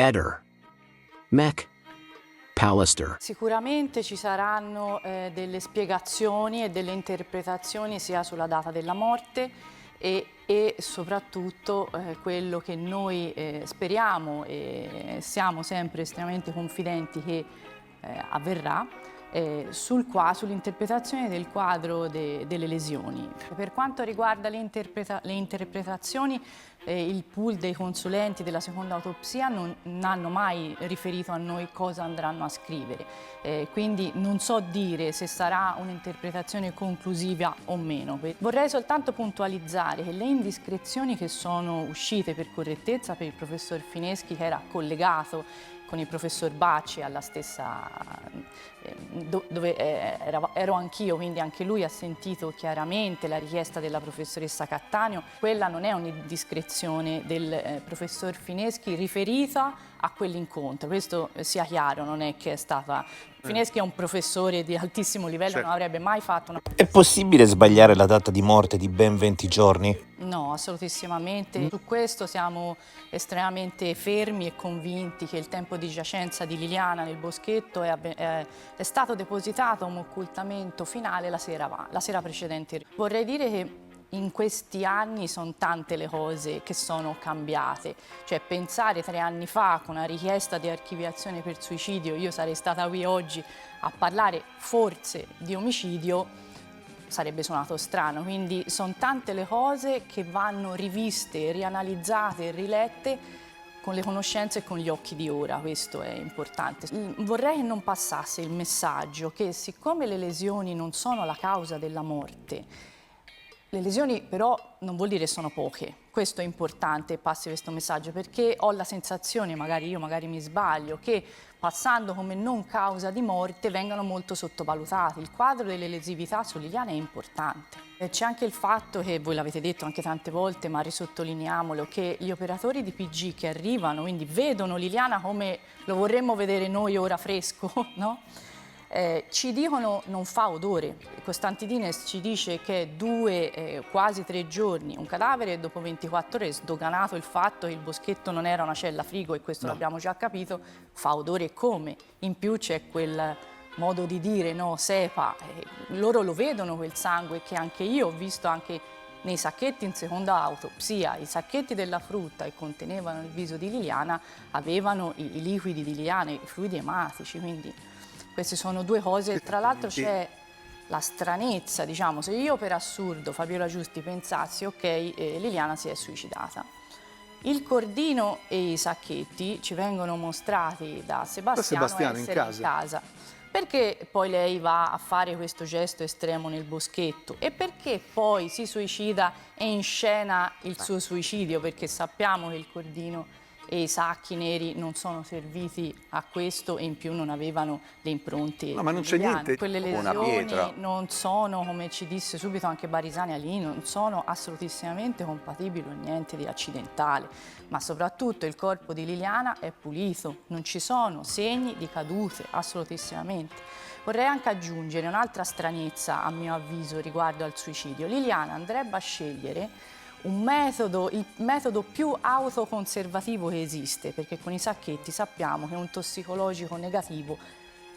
Eder, Mech, Pallister. Sicuramente ci saranno delle spiegazioni e delle interpretazioni sia sulla data della morte e soprattutto quello che noi speriamo e siamo sempre estremamente confidenti che avverrà sull'interpretazione del quadro delle lesioni. Per quanto riguarda le interpretazioni, il pool dei consulenti della seconda autopsia non hanno mai riferito a noi cosa andranno a scrivere, quindi non so dire se sarà un'interpretazione conclusiva o meno. Vorrei soltanto puntualizzare che le indiscrezioni che sono uscite per correttezza per il professor Fineschi, che era collegato con il professor Bacci alla stessa, dove ero anch'io, quindi anche lui ha sentito chiaramente la richiesta della professoressa Cattaneo. Quella non è un'indiscrezione del professor Fineschi riferita a quell'incontro, questo sia chiaro, non è che è stata... Fineschi è un professore di altissimo livello, certo. Non avrebbe mai fatto una... È possibile sbagliare la data di morte di ben 20 giorni? No, assolutissimamente. Su questo siamo estremamente fermi e convinti che il tempo di giacenza di Liliana nel boschetto è stato depositato un occultamento finale la sera precedente. Vorrei dire che in questi anni sono tante le cose che sono cambiate, cioè pensare 3 anni fa con una richiesta di archiviazione per suicidio, io sarei stata qui oggi a parlare forse di omicidio, sarebbe suonato strano, quindi sono tante le cose che vanno riviste, rianalizzate e rilette con le conoscenze e con gli occhi di ora, questo è importante. Vorrei che non passasse il messaggio che siccome le lesioni non sono la causa della morte, le lesioni però non vuol dire sono poche, questo è importante, passi questo messaggio, perché ho la sensazione, magari mi sbaglio, che passando come non causa di morte vengano molto sottovalutati. Il quadro delle lesività su Liliana è importante. C'è anche il fatto che, voi l'avete detto anche tante volte, ma risottolineiamolo, che gli operatori di PG che arrivano, quindi vedono Liliana come lo vorremmo vedere noi ora fresco, no? Ci dicono non fa odore. Costantidines ci dice che 2, quasi 3 giorni un cadavere e dopo 24 ore, sdoganato il fatto che il boschetto non era una cella frigo, e questo l'abbiamo già capito, fa odore come. In più c'è quel modo di dire, no, sepa, loro lo vedono quel sangue che anche io ho visto anche nei sacchetti in seconda autopsia. I sacchetti della frutta che contenevano il viso di Liliana avevano i liquidi di Liliana, i fluidi ematici, quindi queste sono 2 cose. Tra l'altro c'è la stranezza, diciamo, se io per assurdo, Fabiola Giusti, pensassi ok, Liliana si è suicidata. Il cordino e i sacchetti ci vengono mostrati da Sebastiano essere in casa. Perché poi lei va a fare questo gesto estremo nel boschetto? E perché poi si suicida e inscena il suo suicidio? Perché sappiamo che il cordino e i sacchi neri non sono serviti a questo e in più non avevano le impronte. No, ma non c'è niente. Quelle lesioni non sono, come ci disse subito anche Barisani lì, non sono assolutissimamente compatibili con niente di accidentale, ma soprattutto il corpo di Liliana è pulito, non ci sono segni di cadute, assolutissimamente. Vorrei anche aggiungere un'altra stranezza, a mio avviso, riguardo al suicidio. Liliana andrebbe a scegliere il metodo più autoconservativo che esiste, perché con i sacchetti sappiamo che un tossicologico negativo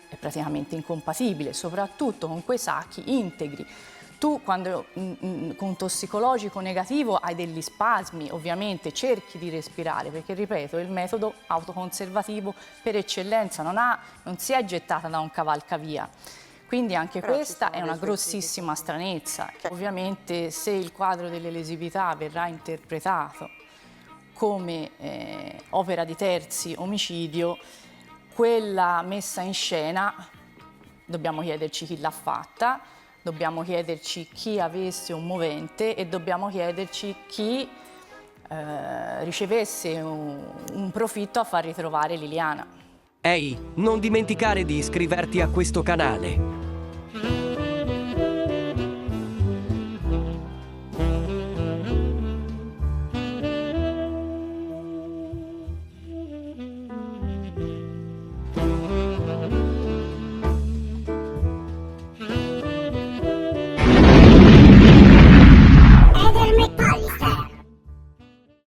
è praticamente incompatibile, soprattutto con quei sacchi integri. Tu quando con un tossicologico negativo hai degli spasmi, ovviamente cerchi di respirare, perché ripeto, il metodo autoconservativo per eccellenza non si è gettata da un cavalcavia. Quindi anche questa è una grossissima stranezza. Ovviamente se il quadro delle lesività verrà interpretato come opera di terzi, omicidio, quella messa in scena, dobbiamo chiederci chi l'ha fatta, dobbiamo chiederci chi avesse un movente e dobbiamo chiederci chi ricevesse un profitto a far ritrovare Liliana. Ehi, non dimenticare di iscriverti a questo canale.